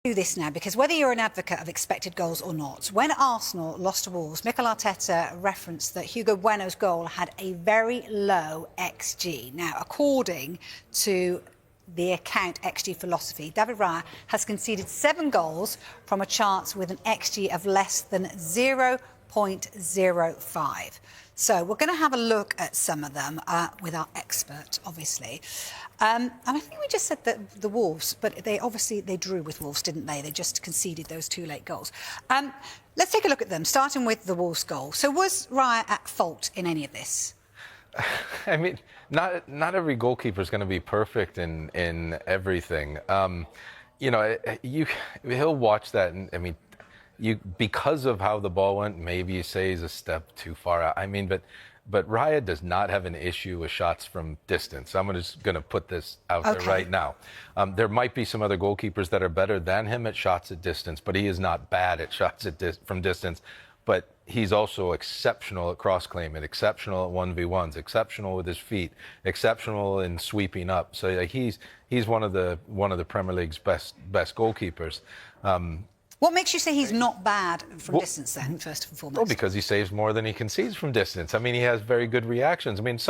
Do this now, because whether you're an advocate of expected goals or not, when Arsenal lost to Wolves, Mikel Arteta referenced that Hugo Bueno's goal had a very low XG. Now, according to the account XG Philosophy, David Raya has conceded 7 goals from a chance with an XG of less than 0.05. So we're going to have a look at some of them with our expert, obviously. And I think we just said that the Wolves, but they drew with Wolves, didn't they? They just conceded those 2 late goals. Let's take a look at them, starting with the Wolves goal. So was Raya at fault in any of this? I mean, not every goalkeeper is going to be perfect in everything. You know, he'll watch that, and I mean, because of how the ball went, maybe you say he's a step too far out. I mean, but Raya does not have an issue with shots from distance. I'm just going to put this out there right now. There might be some other goalkeepers that are better than him at shots at distance, but he is not bad at shots from distance. But he's also exceptional at cross-claiming, exceptional at 1v1s, exceptional with his feet, exceptional in sweeping up. So he's one of the Premier League's best goalkeepers. What makes you say he's not bad from distance then, first and foremost? Well, because he saves more than he concedes from distance. I mean, he has very good reactions. I mean,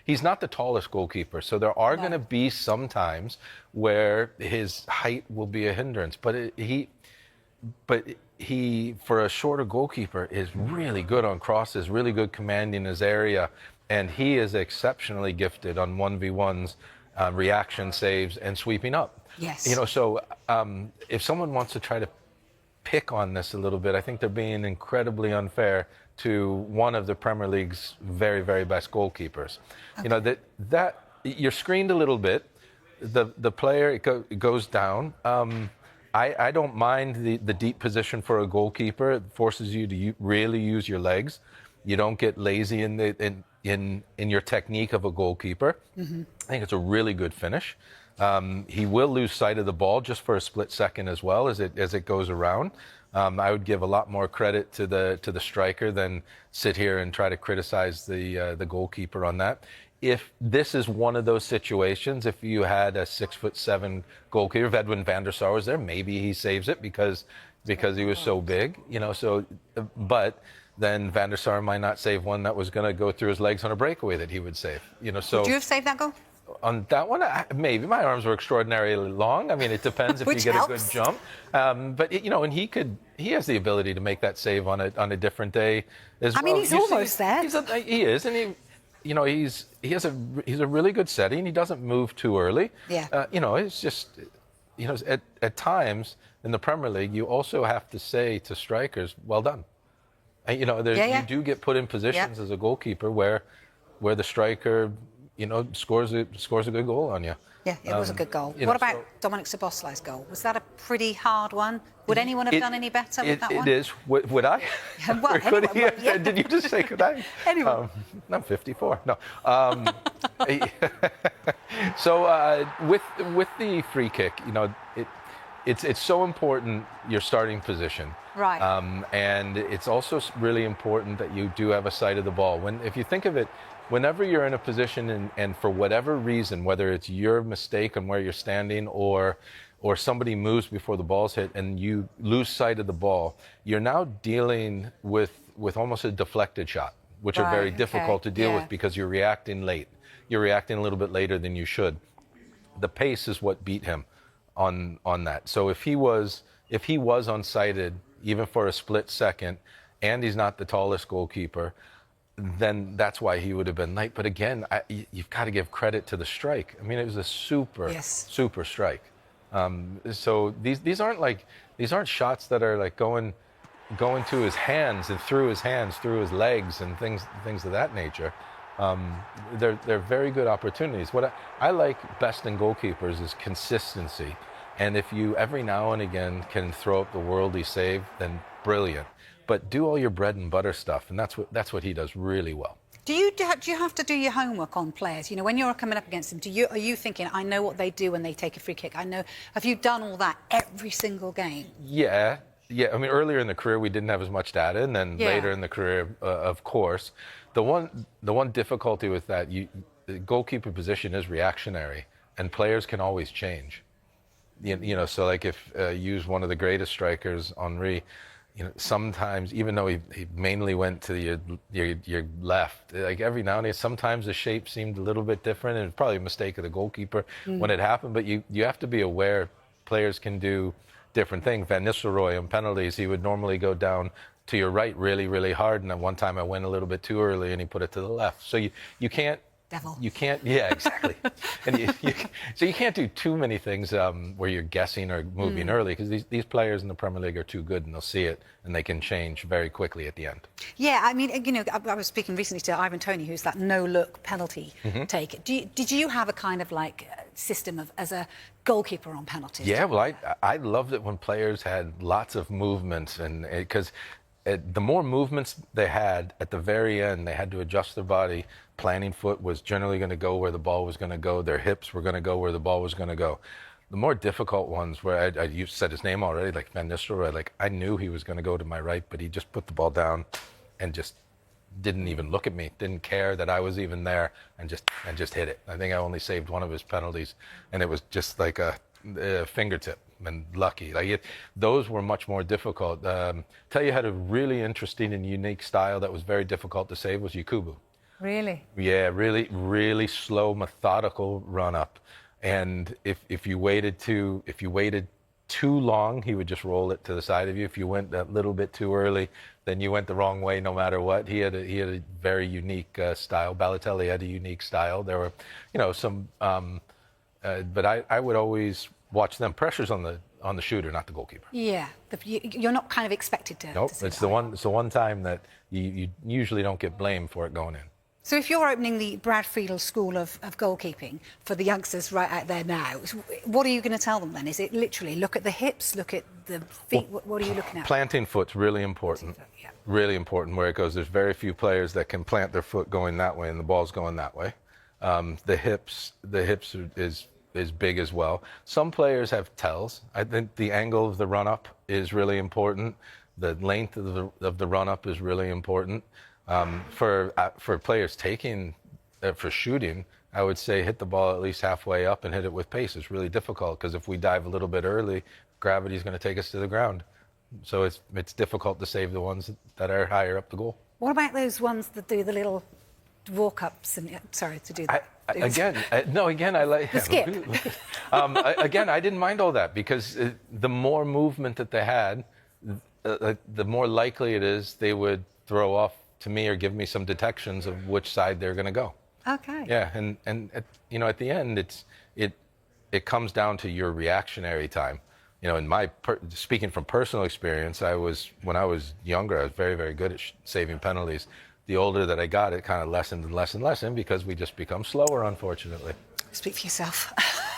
he's not the tallest goalkeeper, so there are going to be some times where his height will be a hindrance. But he, for a shorter goalkeeper, is really good on crosses, really good commanding his area, and he is exceptionally gifted on 1v1s, reaction saves, and sweeping up. Yes. You know, so if someone wants to try to pick on this a little bit, I think they're being incredibly unfair to one of the Premier League's very, very best goalkeepers. Okay. You know, that you're screened a little bit. The player, it goes down. I don't mind the deep position for a goalkeeper. It forces you to really use your legs. You don't get lazy in your technique of a goalkeeper. Mm-hmm. I think it's a really good finish. He will lose sight of the ball just for a split second as well as it goes around. I would give a lot more credit to the striker than sit here and try to criticize the goalkeeper on that. If this is one of those situations, if you had a 6'7" goalkeeper, if Edwin van der Sar was there, maybe he saves it because he was so big, you know. So, but then Van der Sar might not save one that was going to go through his legs on a breakaway that he would save, you know. So would you have saved that goal? On that one, maybe. My arms were extraordinarily long. I mean, it depends if you get helps. a good jump. But you know, and he has the ability to make that save on a different day as well. I mean, he's almost there. He is, and he's a really good setting. He doesn't move too early. Yeah. You know, it's just, you know, at times in the Premier League, you also have to say to strikers, "Well done." And, you know, you do get put in positions as a goalkeeper where the striker, you know, scores a good goal on you. Yeah, it was a good goal. What about Dominic Szoboszlai's goal? Was that a pretty hard one? Would anyone have done any better with that one? It is. Would I? Well, yeah. Did you just say could I? Anyone. I'm 54. No. So with the free kick, you know, it's so important your starting position. Right. And it's also really important that you do have a sight of the ball. If you think of it, whenever you're in a position and for whatever reason, whether it's your mistake on where you're standing or somebody moves before the ball's hit and you lose sight of the ball, you're now dealing with almost a deflected shot, which are very difficult to deal with because you're reacting late. You're reacting a little bit later than you should. The pace is what beat him on that. So if he was unsighted, even for a split second, and he's not the tallest goalkeeper, then that's why he would have been late. But again, you've got to give credit to the strike. I mean, it was a super strike. So these aren't shots that are like going to his hands and through his hands, through his legs, and things of that nature. They're very good opportunities. What I like best in goalkeepers is consistency. And if you every now and again can throw up the worldly save, then brilliant. But do all your bread and butter stuff, and that's what he does really well. Do you have to do your homework on players? You know, when you're coming up against them, are you thinking, I know what they do when they take a free kick? I know. Have you done all that every single game? Yeah. I mean, earlier in the career we didn't have as much data, and then later in the career, of course, the one difficulty with that, the goalkeeper position is reactionary, and players can always change. You know, so like if use one of the greatest strikers, Henry, you know, sometimes even though he mainly went to your left, like every now and then, sometimes the shape seemed a little bit different, and it's probably a mistake of the goalkeeper when it happened. But you have to be aware players can do different things. Van Nistelrooy on penalties, he would normally go down to your right really, really hard, and then one time I went a little bit too early and he put it to the left. So you can't. Devil. You can't, yeah, exactly. And so you can't do too many things where you're guessing or moving early, because these players in the Premier League are too good, and they'll see it and they can change very quickly at the end. Yeah, I mean, you know, I was speaking recently to Ivan Toney, who's that no-look penalty take. Did you have a kind of like system of as a goalkeeper on penalties? Yeah, well, I loved it when players had lots of movements, and because the more movements they had at the very end, they had to adjust their body. Planting foot was generally going to go where the ball was going to go. Their hips were going to go where the ball was going to go. The more difficult ones, where you said his name already, like Van Nistelrooy, like I knew he was going to go to my right, but he just put the ball down and just didn't even look at me, didn't care that I was even there, and just hit it. I think I only saved one of his penalties, and it was just like a fingertip. And lucky. Like those were much more difficult. Tell you had a really interesting and unique style that was very difficult to save was Yakubu. Really? Yeah, really, really slow, methodical run up. And if you waited too long, he would just roll it to the side of you. If you went a little bit too early, then you went the wrong way no matter what. He had a very unique style. Balotelli had a unique style. There were, you know, some, but I would always watch them. Pressure's on the shooter, not the goalkeeper. Yeah, you're not kind of expected to. Nope, to it's the one time that you usually don't get blamed for it going in. So if you're opening the Brad Friedel School of goalkeeping for the youngsters right out there now, what are you going to tell them then? Is it literally look at the hips, look at the feet? Well, what are you looking at? Planting foot's really important. Yeah. Really important where it goes. There's very few players that can plant their foot going that way and the ball's going that way. The hips is big as well. Some players have tells. I think the angle of the run-up is really important. The length of the run-up is really important. For players taking, for shooting, I would say hit the ball at least halfway up and hit it with pace. It's really difficult because if we dive a little bit early, gravity is going to take us to the ground. So it's difficult to save the ones that are higher up the goal. What about those ones that do the little walk-ups and sorry to do that? Again, I like the skip. Again, I didn't mind all that because the more movement that they had, the more likely it is they would throw off to me or give me some detections of which side they're going to go. Okay. Yeah, and you know, at the end, it comes down to your reactionary time. You know, in speaking from personal experience, when I was younger, I was very, very good at saving penalties. The older that I got, it kind of lessened and lessened and lessened because we just become slower, unfortunately. Speak for yourself.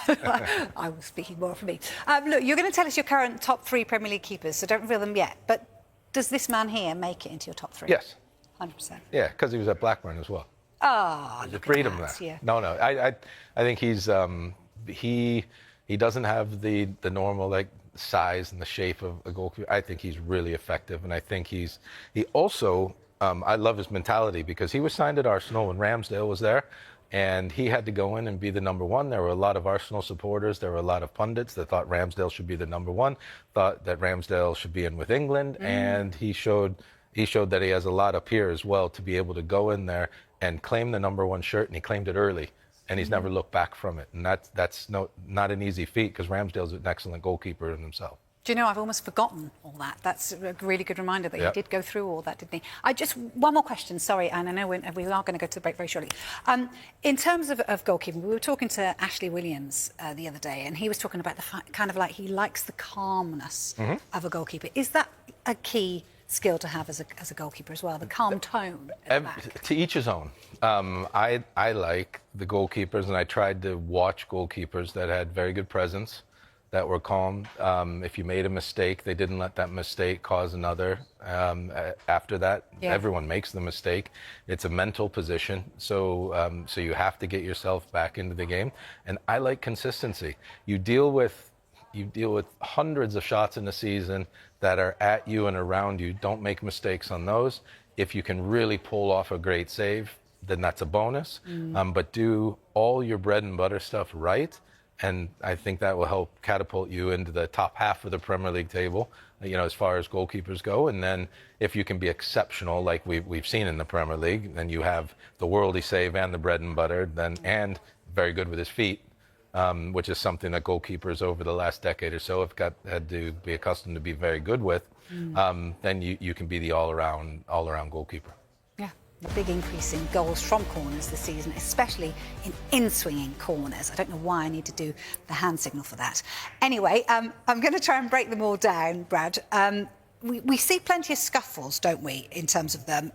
I was speaking more for me. Look, you're going to tell us your current top 3 Premier League keepers, so don't reveal them yet. But does this man here make it into your top 3? Yes. 100%. Yeah, because he was at Blackburn as well. Oh, just read him that. Yeah. No. I think he's he doesn't have the normal like size and the shape of a goalkeeper. I think he's really effective, and I think he also. I love his mentality because he was signed at Arsenal when Ramsdale was there, and he had to go in and be the number one. There were a lot of Arsenal supporters. There were a lot of pundits that thought Ramsdale should be the number one, thought that Ramsdale should be in with England, and he showed that he has a lot up here as well to be able to go in there and claim the number one shirt, and he claimed it early, and he's never looked back from it. And that's not an easy feat because Ramsdale's an excellent goalkeeper in himself. Do you know, I've almost forgotten all that. That's a really good reminder that he did go through all that, didn't he? One more question, sorry, and I know we are going to go to the break very shortly. In terms of goalkeeping, we were talking to Ashley Williams the other day, and he was talking about the kind of like he likes the calmness of a goalkeeper. Is that a key skill to have as a goalkeeper as well, the calm tone at the back? To each his own. I like the goalkeepers, and I tried to watch goalkeepers that had very good presence, that were calm. If you made a mistake, they didn't let that mistake cause another. After that, everyone makes the mistake. It's a mental position, so you have to get yourself back into the game. And I like consistency. You deal with hundreds of shots in the season that are at you and around you. Don't make mistakes on those. If you can really pull off a great save, then that's a bonus. But do all your bread and butter stuff right, and I think that will help catapult you into the top half of the Premier League table, as far as goalkeepers go. And then if you can be exceptional, like we've seen in the Premier League, then you have the worldly save and the bread and butter, and very good with his feet, which is something that goalkeepers over the last decade or so have had to be accustomed to be very good with. Then you can be the all-around goalkeeper. Yeah, a big increase in goals from corners this season, especially in swinging corners. I don't know why I need to do the hand signal for that. Anyway, I'm going to try and break them all down, Brad. We see plenty of scuffles, don't we, in terms of them.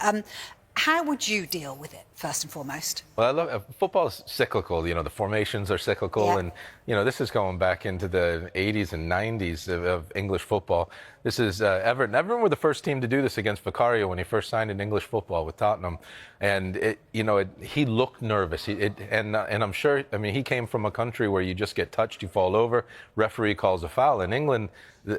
How would you deal with it, first and foremost? Well, I love football is cyclical. The formations are cyclical, and this is going back into the 80s and 90s of English football. This is Everton. Everton were the first team to do this against Vicario when he first signed in English football with Tottenham, and he looked nervous. And I'm sure. I mean, he came from a country where you just get touched, you fall over, referee calls a foul. In England,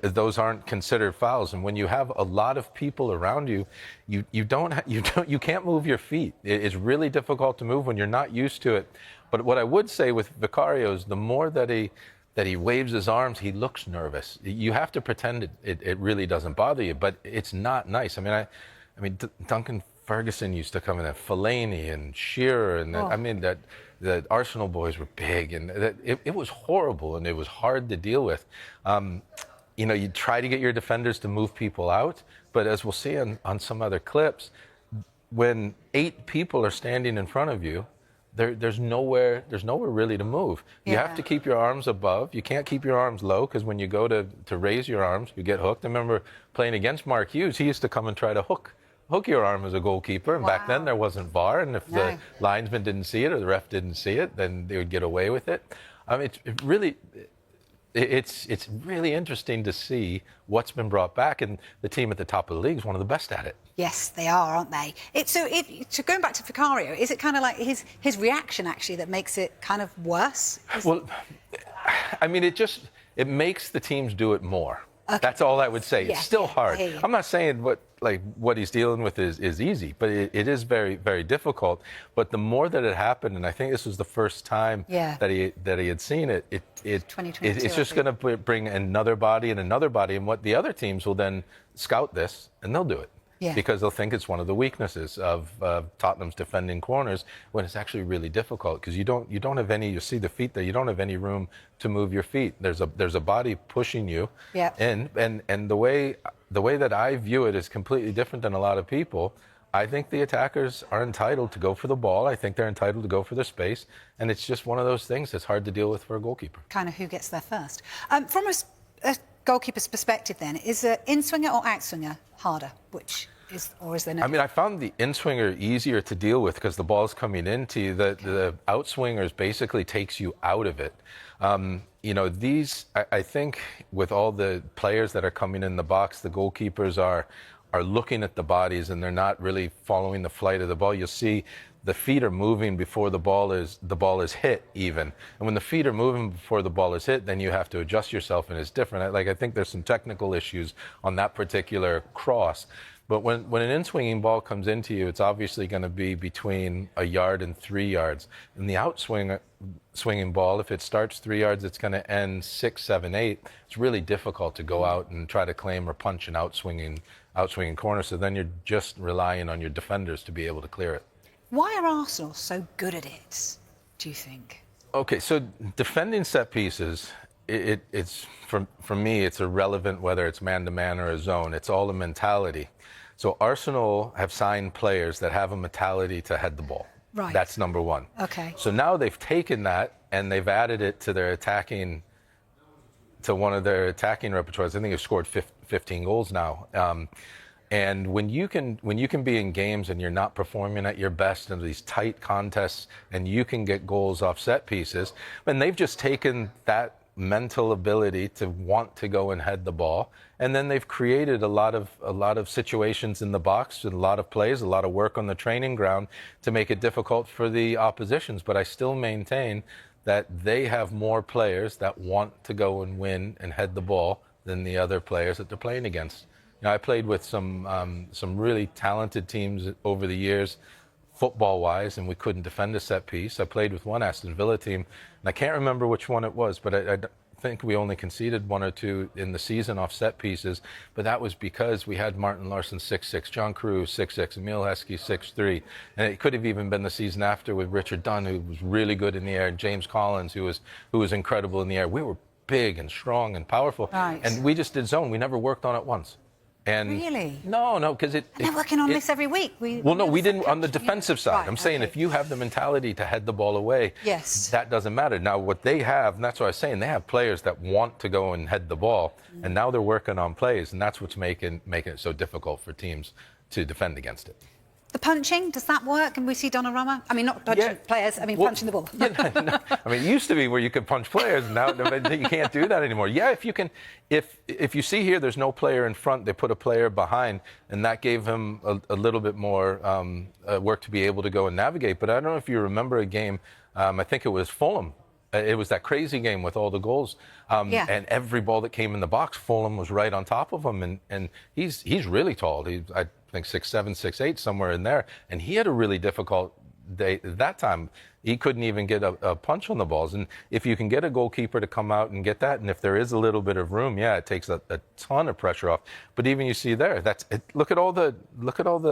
those aren't considered fouls, and when you have a lot of people around you, you can't move your feet. It's really difficult to move when you're not used to it. But what I would say with Vicario is the more that he waves his arms, he looks nervous. You have to pretend it really doesn't bother you, but it's not nice. I mean, Duncan Ferguson used to come in, and Fellaini and Shearer, and the Arsenal boys were big, and it was horrible, and it was hard to deal with. You try to get your defenders to move people out, but as we'll see on some other clips, when 8 people are standing in front of you, there's nowhere really to move. You have to keep your arms above. You can't keep your arms low, because when you go to raise your arms, you get hooked. I remember playing against Mark Hughes. He used to come and try to hook your arm as a goalkeeper, and back then there wasn't VAR, and if the linesman didn't see it or the ref didn't see it, then they would get away with it. I mean, it's really interesting to see what's been brought back, and the team at the top of the league is one of the best at it. Yes, they are, aren't they? So going back to Vicario, is it kind of like his reaction actually that makes it kind of worse? Well, I mean, it makes the teams do it more. Okay. That's all I would say. It's still hard. I'm not saying what he's dealing with is easy, but it is very, very difficult. But the more that it happened, and I think this was the first time that he had seen it, it's just going to bring another body, and what the other teams will then scout this, and they'll do it. Because they'll think it's one of the weaknesses of Tottenham's defending corners, when it's actually really difficult, because you don't have any. You see the feet there. You don't have any room to move your feet. There's a body pushing you. And the way that I view it is completely different than a lot of people. I think the attackers are entitled to go for the ball. I think they're entitled to go for the space, and it's just one of those things that's hard to deal with for a goalkeeper. Kind of who gets there first. From a goalkeeper's perspective, then, is an in-swinger or out-swinger harder? Is there no? I mean, I found the in-swinger easier to deal with because the ball's coming into you. The out-swingers basically takes you out of it. I think with all the players that are coming in the box, the goalkeepers are looking at the bodies, and they're not really following the flight of the ball. You'll see the feet are moving before the ball is hit even. And when the feet are moving before the ball is hit, then you have to adjust yourself, and it's different. I think there's some technical issues on that particular cross. But when an in-swinging ball comes into you, it's obviously going to be between 1 yard and 3 yards. And the swinging ball, if it starts 3 yards, it's going to end 6, 7, 8. It's really difficult to go out and try to claim or punch an outswinging corner. So then you're just relying on your defenders to be able to clear it. Why are Arsenal so good at it, do you think? Okay, so defending set pieces, it's for me, it's irrelevant whether it's man-to-man or a zone. It's all a mentality. So Arsenal have signed players that have a mentality to head the ball. Right. That's number one. Okay. So now they've taken that and they've added it to one of their attacking repertoires. I think they've scored 15 goals now. And when you can be in games and you're not performing at your best in these tight contests, and you can get goals off set pieces, and they've just taken that mental ability to want to go and head the ball, and then they've created a lot of situations in the box, and a lot of plays, a lot of work on the training ground to make it difficult for the oppositions. But I still maintain that they have more players that want to go and win and head the ball than the other players that they're playing against. I played with some really talented teams over the years, football-wise, and we couldn't defend a set piece. I played with one Aston Villa team, and I can't remember which one it was, but I think we only conceded 1 or 2 in the season off set pieces, but that was because we had Martin Larsson 6'6", John Carew 6'6", Emil Heskey 6'3", and it could have even been the season after with Richard Dunn, who was really good in the air, and James Collins, who was incredible in the air. We were big and strong and powerful, right. and we just did zone. We never worked on it once. And really? No, because they're working on this every week. We didn't on the defensive side. Right, I'm saying if you have the mentality to head the ball away, yes, that doesn't matter. Now, what they have, and that's what I was saying, they have players that want to go and head the ball, and now they're working on plays, and that's what's making it so difficult for teams to defend against it. The punching, does that work? Can we see Donnarumma? I mean, not punching players, I mean, punching the ball. No. I mean, it used to be where you could punch players, and now you can't do that anymore. Yeah, if you can, if you see here, there's no player in front, they put a player behind, and that gave him a little bit more work to be able to go and navigate. But I don't know if you remember a game, I think it was Fulham. It was that crazy game with all the goals, and every ball that came in the box, Fulham was right on top of him, and he's really tall. I think 6'7", 6'8", somewhere in there, and he had a really difficult day that time. He couldn't even get a punch on the balls, and if you can get a goalkeeper to come out and get that, and if there is a little bit of room, it takes a ton of pressure off. But even you see there, look at all the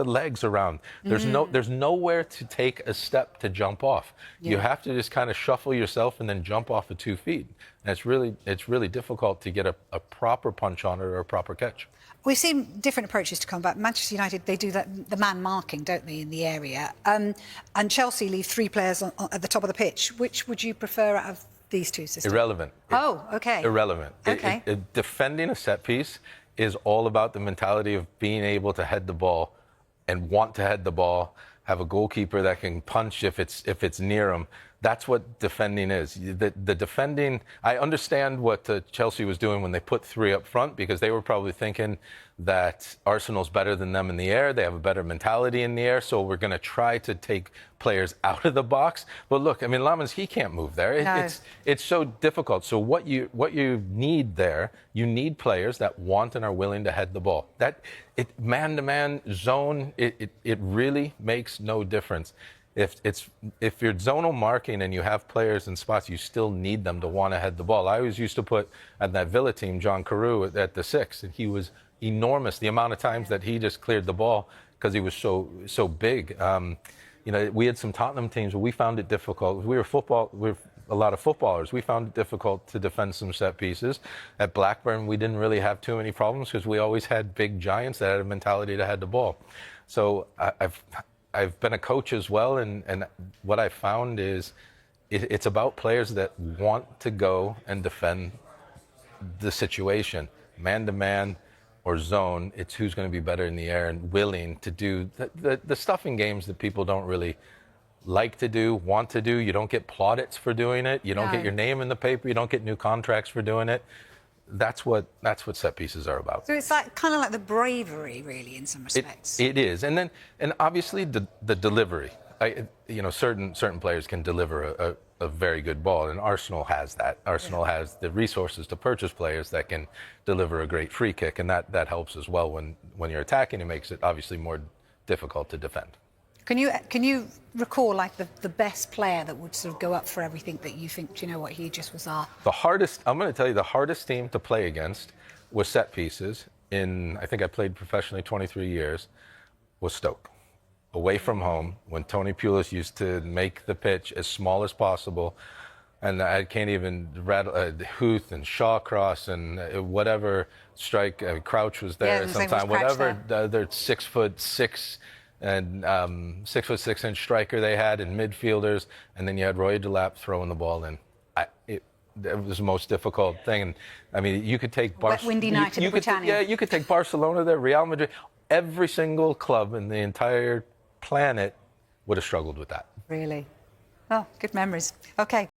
legs around. There's nowhere to take a step to jump off. Yeah. You have to just kind of shuffle yourself and then jump off of 2 feet. And it's really difficult to get a proper punch on it or a proper catch. We've seen different approaches to combat. Manchester United, they do the man marking, don't they, in the area? And Chelsea leave 3 players at the top of the pitch. Which would you prefer out of these two systems? Irrelevant. Oh, okay. Irrelevant. Okay. Defending a set piece is all about the mentality of being able to head the ball and want to head the ball, have a goalkeeper that can punch if it's near him. That's what defending is. The defending, I understand what Chelsea was doing when they put 3 up front, because they were probably thinking that Arsenal's better than them in the air. They have a better mentality in the air, so we're going to try to take players out of the box. But look, I mean, Lammens, he can't move there. No. It's so difficult. So what you need there, you need players that want and are willing to head the ball. Man-to-man zone, it really makes no difference. If you're zonal marking and you have players in spots, you still need them to want to head the ball. I always used to put at that Villa team John Carew at the 6, and he was enormous. The amount of times that he just cleared the ball because he was so big. We had some Tottenham teams where we found it difficult. We're a lot of footballers. We found it difficult to defend some set pieces. At Blackburn, we didn't really have too many problems because we always had big giants that had a mentality to head the ball. So I've been a coach as well, and what I found is it's about players that want to go and defend the situation, man-to-man or zone. It's who's going to be better in the air and willing to do the stuff in games that people don't really like to do, want to do. You don't get plaudits for doing it. You don't get your name in the paper. You don't get new contracts for doing it. That's what set pieces are about. So it's kind of like the bravery, really, in some respects. It is, and obviously the delivery. Certain players can deliver a very good ball, and Arsenal has that. Arsenal has the resources to purchase players that can deliver a great free kick, and that helps as well when you're attacking. It makes it obviously more difficult to defend. Can you recall like the best player that would sort of go up for everything that you think, do you know what, he just was our... I'm going to tell you, the hardest team to play against was set pieces. I think I played professionally 23 years, was Stoke. Away from home, when Tony Pulis used to make the pitch as small as possible, and I can't even rattle Huth and Shawcross and whatever strike. Crouch was there sometime. Whatever, they're 6'6" and 6'6" striker they had, and midfielders, and then you had Roy Delap throwing the ball in. It was the most difficult thing. And I mean, you could take Windy night in Britannia. You could take Barcelona there, Real Madrid. Every single club in the entire planet would have struggled with that. Really? Oh, good memories. Okay.